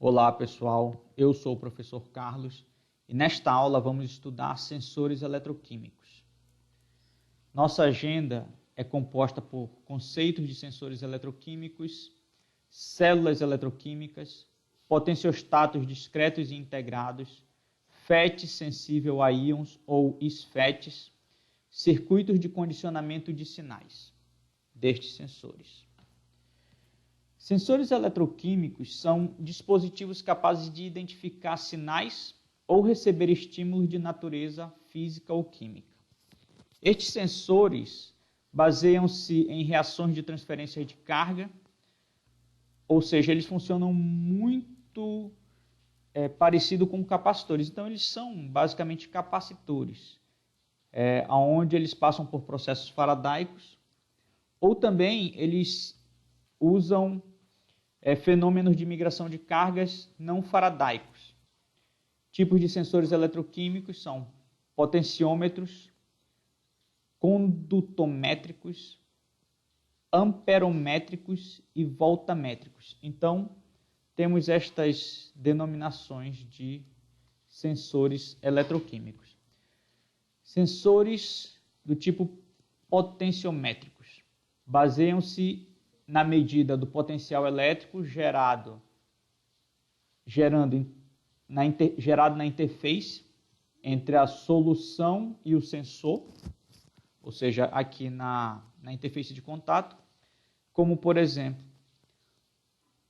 Olá pessoal, eu sou o professor Carlos e nesta aula vamos estudar sensores eletroquímicos. Nossa agenda é composta por conceitos de sensores eletroquímicos, células eletroquímicas, potenciostatos discretos e integrados, FET sensível a íons ou SFETs, circuitos de condicionamento de sinais destes sensores. Sensores eletroquímicos são dispositivos capazes de identificar sinais ou receber estímulos de natureza física ou química. Estes sensores baseiam-se em reações de transferência de carga, ou seja, eles funcionam muito parecido com capacitores. Então, eles são basicamente capacitores, onde eles passam por processos faradaicos, ou também eles usam fenômenos de migração de cargas não faradaicos. Tipos de sensores eletroquímicos são potenciômetros, condutométricos, amperométricos e voltamétricos. Então, temos estas denominações de sensores eletroquímicos. Sensores do tipo potenciométricos baseiam-se na medida do potencial elétrico gerado na interface entre a solução e o sensor, ou seja, aqui na interface de contato, como por exemplo,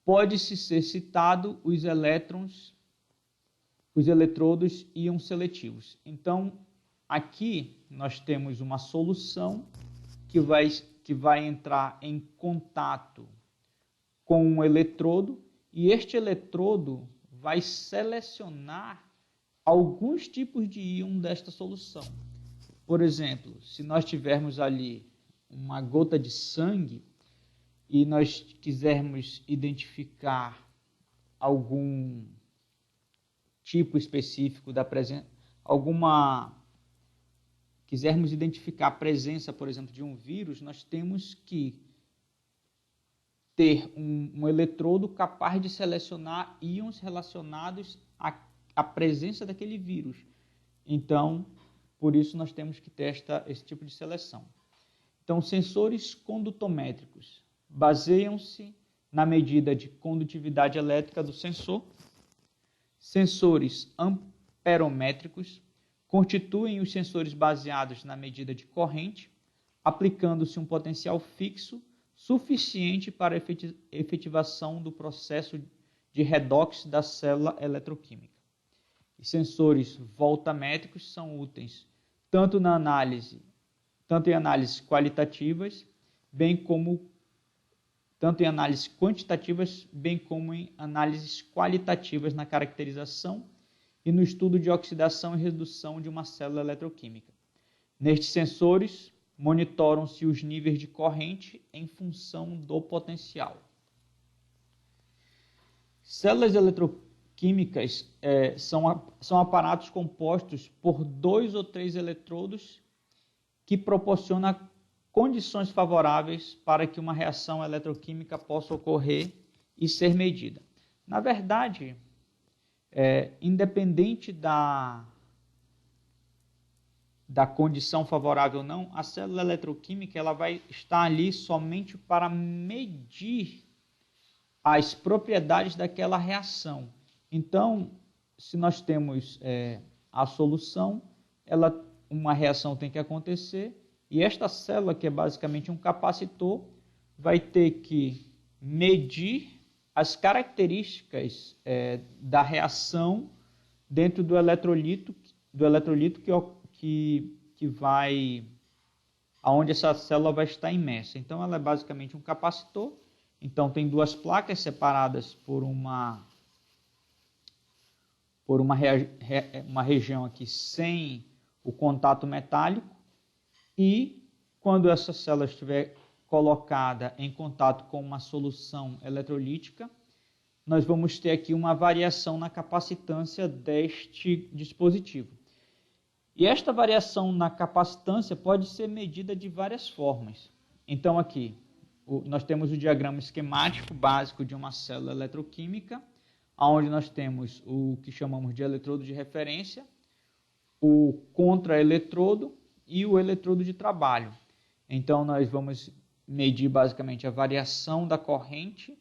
pode-se ser citado os eletrodos íon seletivos. Então, aqui nós temos uma solução que vai entrar em contato com um eletrodo e este eletrodo vai selecionar alguns tipos de íon desta solução. Por exemplo, se nós tivermos ali uma gota de sangue e nós quisermos identificar algum tipo específico da presença, quisermos identificar a presença, por exemplo, de um vírus, nós temos que ter um eletrodo capaz de selecionar íons relacionados à presença daquele vírus. Então, por isso nós temos que ter esse tipo de seleção. Então, sensores condutométricos baseiam-se na medida de condutividade elétrica do sensor. Sensores amperométricos constituem os sensores baseados na medida de corrente, aplicando-se um potencial fixo suficiente para a efetivação do processo de redox da célula eletroquímica. E sensores voltamétricos são úteis tanto em análises quantitativas, bem como em análises qualitativas na caracterização e no estudo de oxidação e redução de uma célula eletroquímica. Nestes sensores, monitoram-se os níveis de corrente em função do potencial. Células eletroquímicas são aparatos compostos por 2 ou 3 eletrodos que proporcionam condições favoráveis para que uma reação eletroquímica possa ocorrer e ser medida. Na verdade, independente da condição favorável ou não, a célula eletroquímica ela vai estar ali somente para medir as propriedades daquela reação. Então, se nós temos a solução, uma reação tem que acontecer, e esta célula, que é basicamente um capacitor, vai ter que medir as características da reação dentro do eletrolito aonde essa célula vai estar imersa. Então, ela é basicamente um capacitor. Então, tem 2 placas separadas por uma região aqui sem o contato metálico. E quando essa célula estiver colocada em contato com uma solução eletrolítica, nós vamos ter aqui uma variação na capacitância deste dispositivo. E esta variação na capacitância pode ser medida de várias formas. Então, aqui, nós temos o diagrama esquemático básico de uma célula eletroquímica, onde nós temos o que chamamos de eletrodo de referência, o contraeletrodo e o eletrodo de trabalho. Então, nós vamos medir basicamente a variação da corrente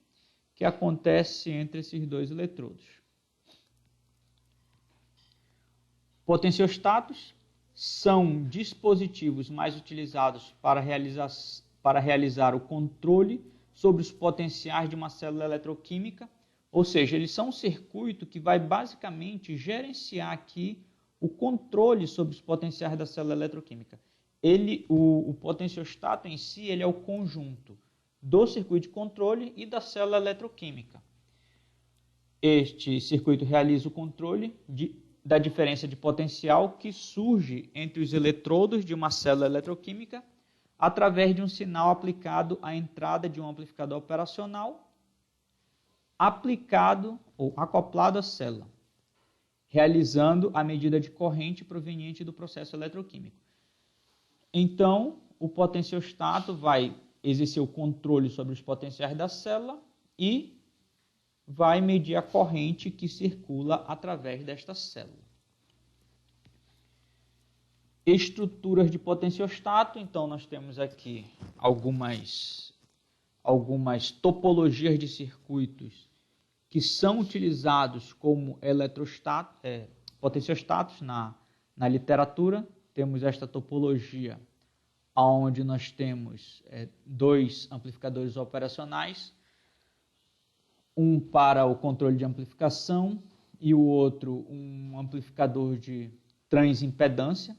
que acontece entre esses dois eletrodos. Potenciostatos são dispositivos mais utilizados para realizar o controle sobre os potenciais de uma célula eletroquímica, ou seja, eles são um circuito que vai basicamente gerenciar aqui o controle sobre os potenciais da célula eletroquímica. O potenciostato em si ele é o conjunto do circuito de controle e da célula eletroquímica. Este circuito realiza o controle da diferença de potencial que surge entre os eletrodos de uma célula eletroquímica através de um sinal aplicado à entrada de um amplificador operacional aplicado ou acoplado à célula, realizando a medida de corrente proveniente do processo eletroquímico. Então, o potenciostato vai exercer o controle sobre os potenciais da célula e vai medir a corrente que circula através desta célula. Estruturas de potenciostato, então nós temos aqui algumas topologias de circuitos que são utilizados como potenciostatos na literatura. Temos esta topologia onde nós temos dois amplificadores operacionais, um para o controle de amplificação e o outro um amplificador de transimpedância,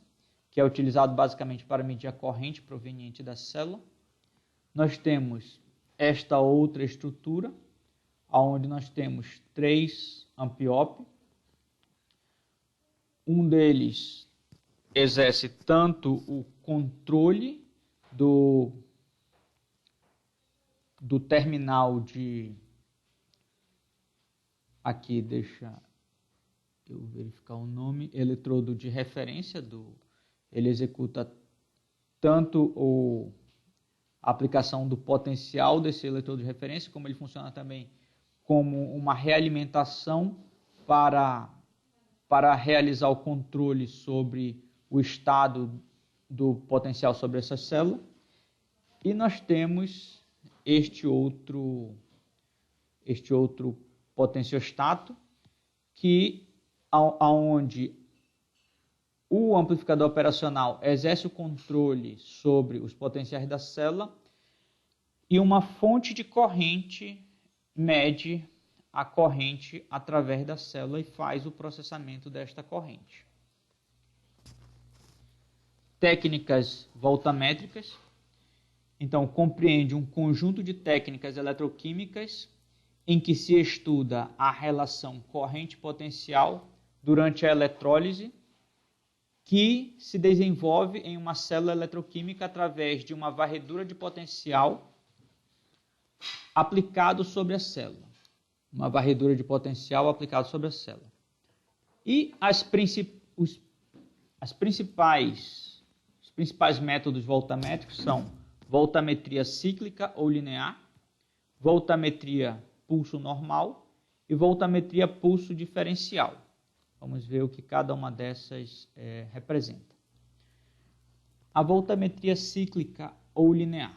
que é utilizado basicamente para medir a corrente proveniente da célula. Nós temos esta outra estrutura, onde nós temos 3 ampiop. Um deles exerce tanto o controle do terminal de... Aqui, deixa eu verificar o nome, eletrodo de referência. Ele executa tanto a aplicação do potencial desse eletrodo de referência, como ele funciona também como uma realimentação para realizar o controle sobre o estado do potencial sobre essa célula. E nós temos este outro potenciostato, onde o amplificador operacional exerce o controle sobre os potenciais da célula e uma fonte de corrente mede a corrente através da célula e faz o processamento desta corrente. Técnicas voltamétricas. Então, compreende um conjunto de técnicas eletroquímicas em que se estuda a relação corrente-potencial durante a eletrólise, que se desenvolve em uma célula eletroquímica através de uma varredura de potencial aplicado sobre a célula. Uma varredura de potencial aplicado sobre a célula. E os principais métodos voltamétricos são voltametria cíclica ou linear, voltametria pulso normal e voltametria pulso diferencial. Vamos ver o que cada uma dessas representa. A voltametria cíclica ou linear.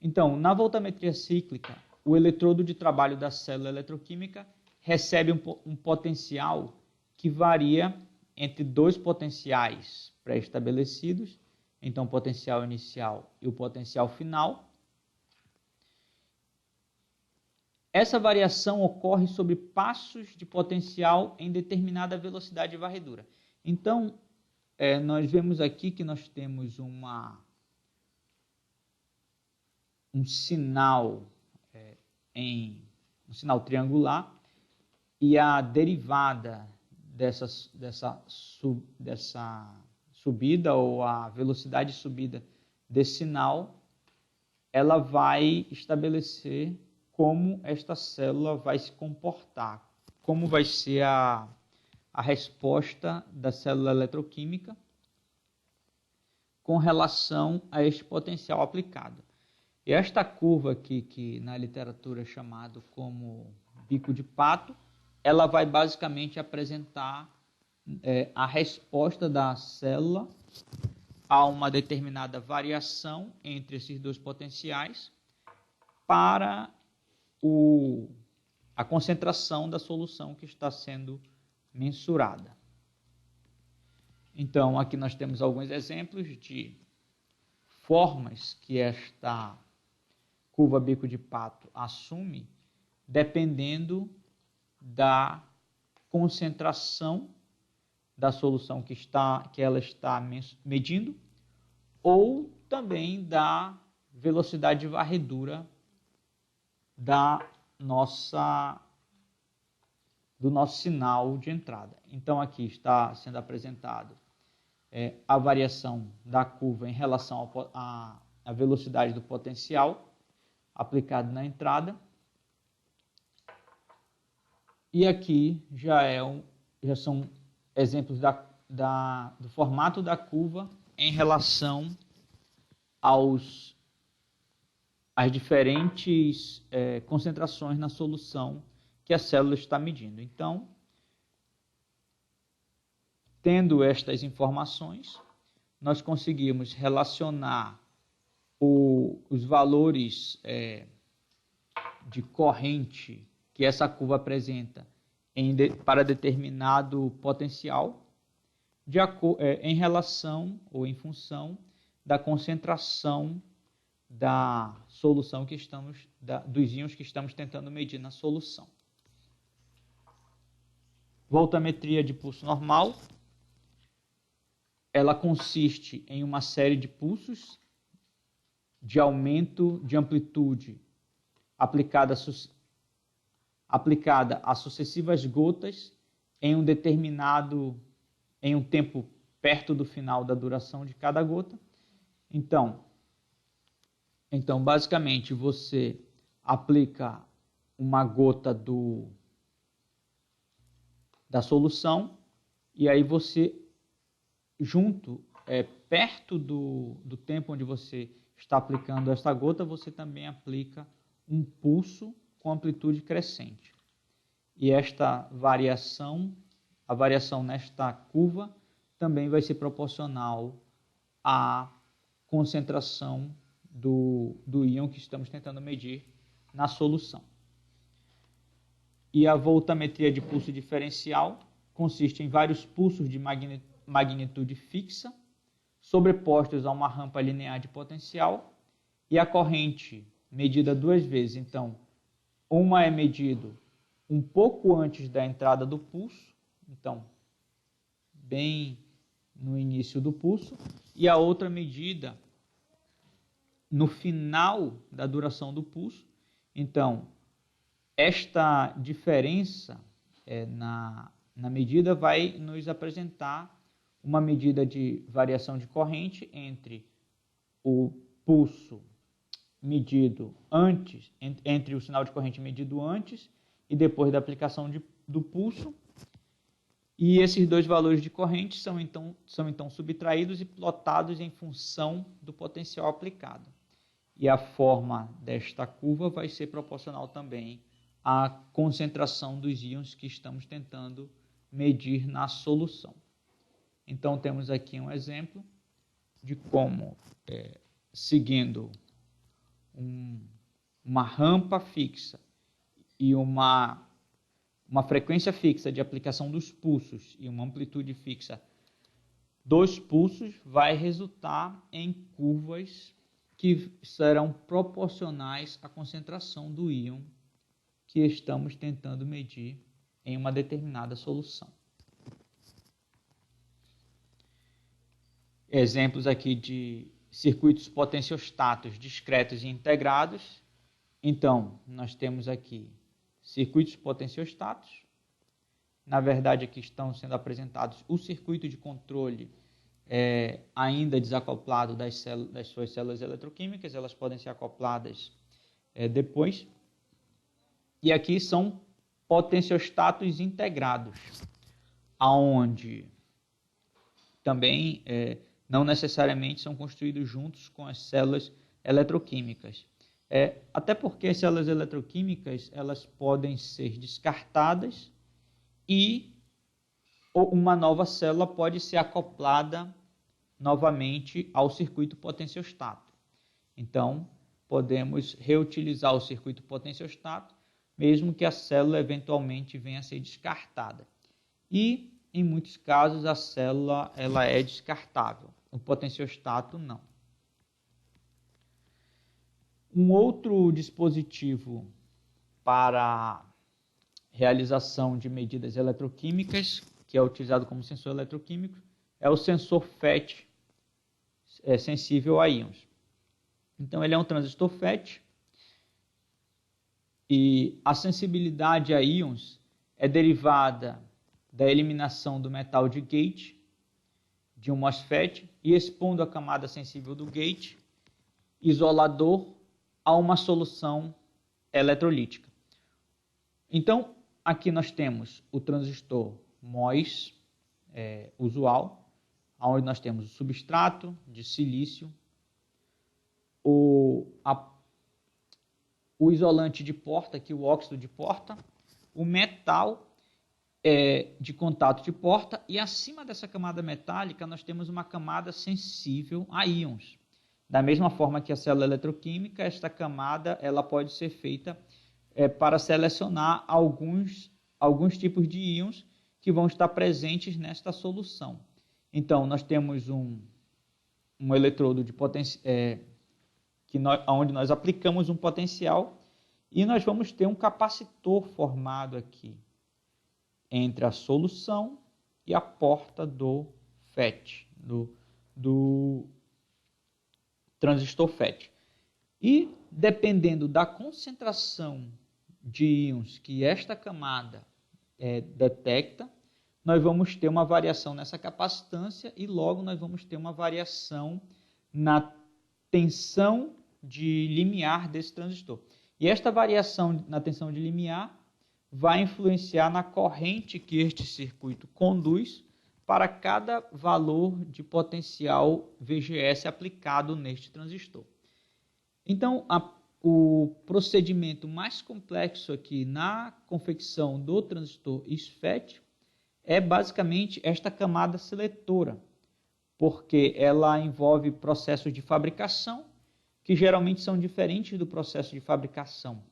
Então, na voltametria cíclica, o eletrodo de trabalho da célula eletroquímica recebe um potencial que varia entre 2 potenciais pré-estabelecidos, então o potencial inicial e o potencial final. Essa variação ocorre sobre passos de potencial em determinada velocidade de varredura. Então, nós vemos aqui que nós temos um sinal um sinal triangular, e a derivada dessa subida, ou a velocidade de subida desse sinal, ela vai estabelecer como esta célula vai se comportar, como vai ser a resposta da célula eletroquímica com relação a este potencial aplicado. E esta curva aqui, que na literatura é chamado como bico de pato, ela vai basicamente apresentar a resposta da célula a uma determinada variação entre esses dois potenciais para a concentração da solução que está sendo mensurada. Então, aqui nós temos alguns exemplos de formas que esta curva bico de pato assume, dependendo da concentração da solução que ela está medindo, ou também da velocidade de varredura do nosso sinal de entrada. Então, aqui está sendo apresentado a variação da curva em relação à velocidade do potencial aplicado na entrada. E aqui já são exemplos do formato da curva em relação às diferentes concentrações na solução que a célula está medindo. Então, tendo estas informações, nós conseguimos relacionar os valores de corrente que essa curva apresenta para determinado potencial em relação ou em função da concentração da solução dos íons que estamos tentando medir na solução. Voltametria de pulso normal. Ela consiste em uma série de pulsos de aumento de amplitude aplicada a sucessivas gotas em um tempo perto do final da duração de cada gota. Então basicamente, você aplica uma gota da solução e aí você, perto do tempo onde você está aplicando esta gota, você também aplica um pulso com amplitude crescente. E esta variação, a variação nesta curva, também vai ser proporcional à concentração do íon que estamos tentando medir na solução. E a voltametria de pulso diferencial consiste em vários pulsos de magnitude fixa, sobrepostos a uma rampa linear de potencial, e a corrente medida duas vezes. Então, uma é medido um pouco antes da entrada do pulso, então, bem no início do pulso, e a outra medida no final da duração do pulso. Então, esta diferença na medida vai nos apresentar uma medida de variação de corrente entre o pulso medido antes, entre o sinal de corrente medido antes e depois da aplicação do pulso. E esses dois valores de corrente são então subtraídos e plotados em função do potencial aplicado. E a forma desta curva vai ser proporcional também à concentração dos íons que estamos tentando medir na solução. Então, temos aqui um exemplo de como, seguindo uma rampa fixa e uma frequência fixa de aplicação dos pulsos e uma amplitude fixa dos pulsos, vai resultar em curvas que serão proporcionais à concentração do íon que estamos tentando medir em uma determinada solução. Exemplos aqui de circuitos potenciostatos discretos e integrados. Então, nós temos aqui circuitos potenciostatos. Na verdade, aqui estão sendo apresentados o circuito de controle ainda desacoplado das suas células eletroquímicas. Elas podem ser acopladas depois. E aqui são potenciostatos integrados, aonde também não necessariamente são construídos juntos com as células eletroquímicas. Até porque as células eletroquímicas elas podem ser descartadas e uma nova célula pode ser acoplada novamente ao circuito potenciostato. Então, podemos reutilizar o circuito potenciostato, mesmo que a célula eventualmente venha a ser descartada. E, em muitos casos, a célula ela é descartável, o potenciostato não. Um outro dispositivo para realização de medidas eletroquímicas, que é utilizado como sensor eletroquímico, é o sensor FET, sensível a íons. Então, ele é um transistor FET e a sensibilidade a íons é derivada da eliminação do metal de gate de um MOSFET e expondo a camada sensível do gate isolador a uma solução eletrolítica. Então, aqui nós temos o transistor MOS usual, onde nós temos o substrato de silício, o isolante de porta, aqui o óxido de porta, o metal de contato de porta e acima dessa camada metálica nós temos uma camada sensível a íons. Da mesma forma que a célula eletroquímica, esta camada ela pode ser feita para selecionar alguns tipos de íons que vão estar presentes nesta solução. Então, nós temos um eletrodo de onde nós aplicamos um potencial e nós vamos ter um capacitor formado aqui entre a solução e a porta do FET, do transistor FET. E, dependendo da concentração de íons que esta camada detecta, nós vamos ter uma variação nessa capacitância e logo nós vamos ter uma variação na tensão de limiar desse transistor. E esta variação na tensão de limiar vai influenciar na corrente que este circuito conduz para cada valor de potencial VGS aplicado neste transistor. Então, o procedimento mais complexo aqui na confecção do transistor SFET é basicamente esta camada seletora, porque ela envolve processos de fabricação que geralmente são diferentes do processo de fabricação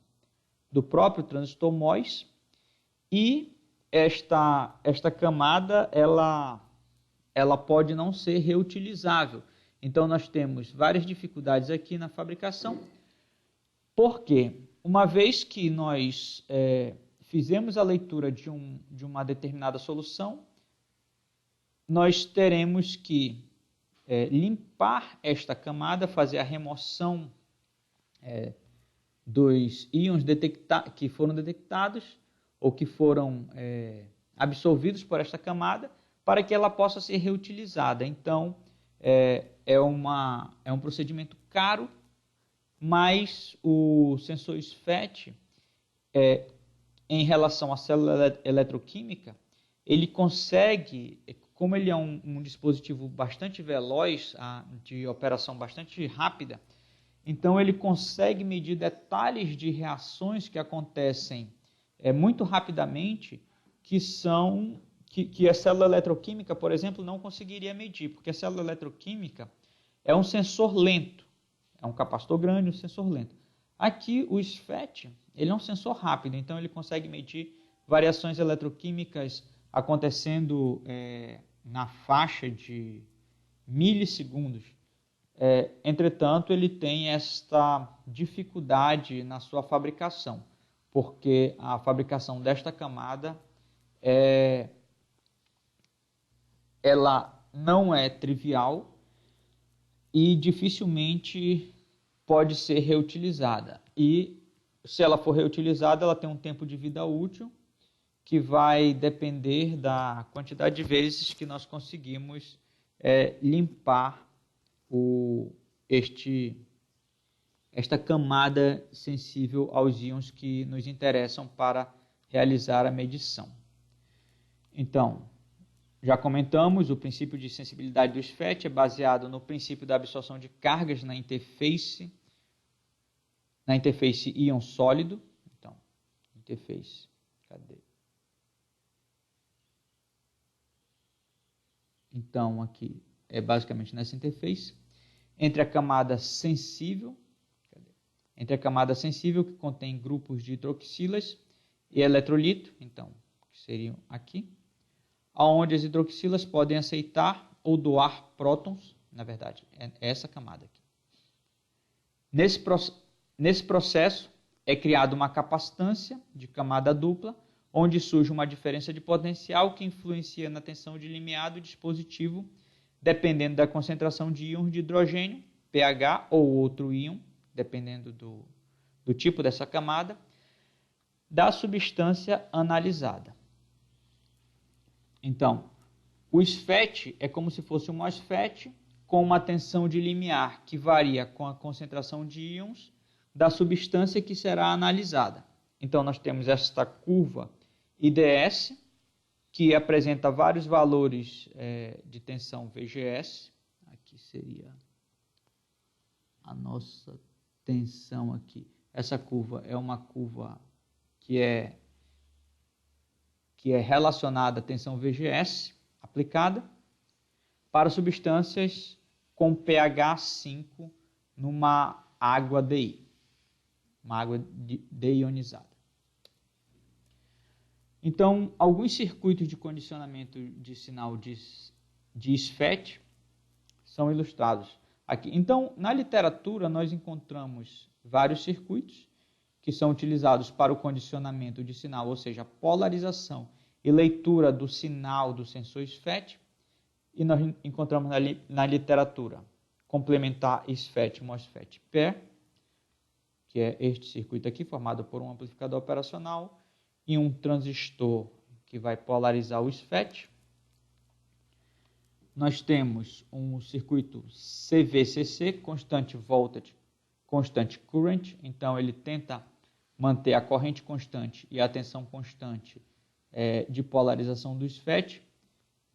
do próprio transistor MOS, e esta camada ela pode não ser reutilizável. Então, nós temos várias dificuldades aqui na fabricação, porque uma vez que nós fizemos a leitura de uma determinada solução, nós teremos que limpar esta camada, fazer a remoção dos íons que foram detectados ou que foram absorvidos por esta camada para que ela possa ser reutilizada. Então, é um procedimento caro, mas o sensor SFET, em relação à célula eletroquímica, ele consegue, como ele é um dispositivo bastante veloz, de operação bastante rápida, então ele consegue medir detalhes de reações que acontecem muito rapidamente, que a célula eletroquímica, por exemplo, não conseguiria medir, porque a célula eletroquímica é um sensor lento, é um capacitor grande, um sensor lento. Aqui o SFET, ele é um sensor rápido, então ele consegue medir variações eletroquímicas acontecendo na faixa de milissegundos. Entretanto, ele tem esta dificuldade na sua fabricação, porque a fabricação desta camada ela não é trivial e dificilmente pode ser reutilizada. E se ela for reutilizada, ela tem um tempo de vida útil que vai depender da quantidade de vezes que nós conseguimos limpar esta camada sensível aos íons que nos interessam para realizar a medição. Então, já comentamos, o princípio de sensibilidade do SFET é baseado no princípio da absorção de cargas na interface íon sólido. Então, interface, cadê? então aqui é basicamente nessa interface, entre a camada sensível, que contém grupos de hidroxilas e eletrolito, então, que seriam aqui, onde as hidroxilas podem aceitar ou doar prótons, na verdade, é essa camada aqui. Nesse processo, é criada uma capacitância de camada dupla, onde surge uma diferença de potencial que influencia na tensão de limiar do dispositivo, dependendo da concentração de íons de hidrogênio, pH, ou outro íon, dependendo do tipo dessa camada, da substância analisada. Então, o SFET é como se fosse um MOSFET com uma tensão de limiar que varia com a concentração de íons da substância que será analisada. Então, nós temos esta curva IDS, que apresenta vários valores de tensão VGS. Aqui seria a nossa tensão aqui. Essa curva é uma curva que é relacionada à tensão VGS aplicada para substâncias com pH 5 numa água DI, uma água deionizada. Então, alguns circuitos de condicionamento de sinal de SFET são ilustrados aqui. Então, na literatura, nós encontramos vários circuitos que são utilizados para o condicionamento de sinal, ou seja, polarização e leitura do sinal do sensor SFET. E nós encontramos na literatura complementar SFET, MOSFET pair, que é este circuito aqui, formado por um amplificador operacional e um transistor que vai polarizar o SFET. Nós temos um circuito CVCC, Constant Voltage, Constant Current, então ele tenta manter a corrente constante e a tensão constante de polarização do SFET,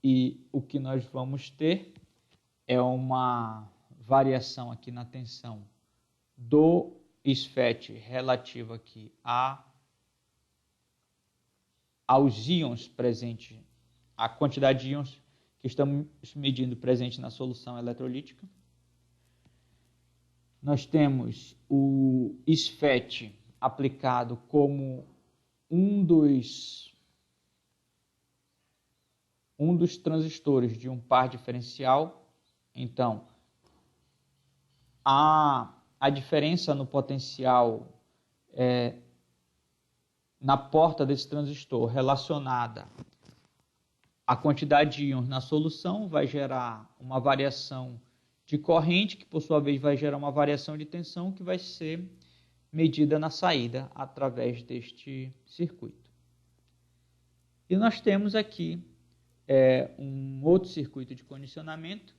e o que nós vamos ter é uma variação aqui na tensão do SFET relativa aqui aos íons presentes, a quantidade de íons que estamos medindo presente na solução eletrolítica. Nós temos o SFET aplicado como um dos transistores de um par diferencial. Então, a diferença no potencial na porta desse transistor relacionada à quantidade de íons na solução vai gerar uma variação de corrente, que por sua vez vai gerar uma variação de tensão que vai ser medida na saída através deste circuito. E nós temos aqui um outro circuito de condicionamento,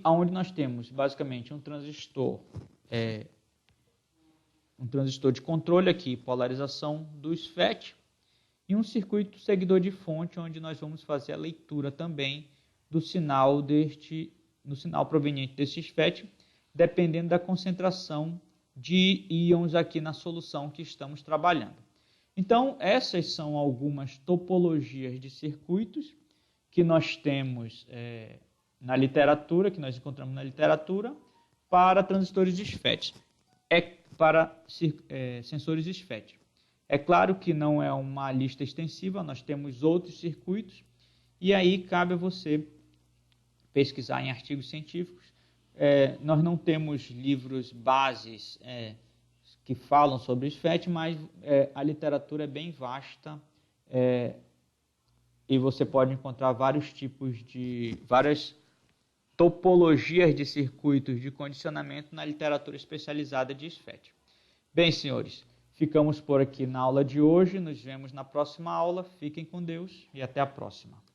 onde nós temos basicamente um transistor de controle aqui, polarização do SFET, e um circuito seguidor de fonte, onde nós vamos fazer a leitura também do sinal no sinal proveniente desse SFET, dependendo da concentração de íons aqui na solução que estamos trabalhando. Então, essas são algumas topologias de circuitos que nós temos na literatura, que nós encontramos na literatura, para transistores de SFET, para sensores SFET. É claro que não é uma lista extensiva, nós temos outros circuitos, e aí cabe a você pesquisar em artigos científicos. Nós não temos livros bases que falam sobre SFET, mas a literatura é bem vasta e você pode encontrar várias topologias de circuitos de condicionamento na literatura especializada de SFET. Bem, senhores, ficamos por aqui na aula de hoje, nos vemos na próxima aula, fiquem com Deus e até a próxima.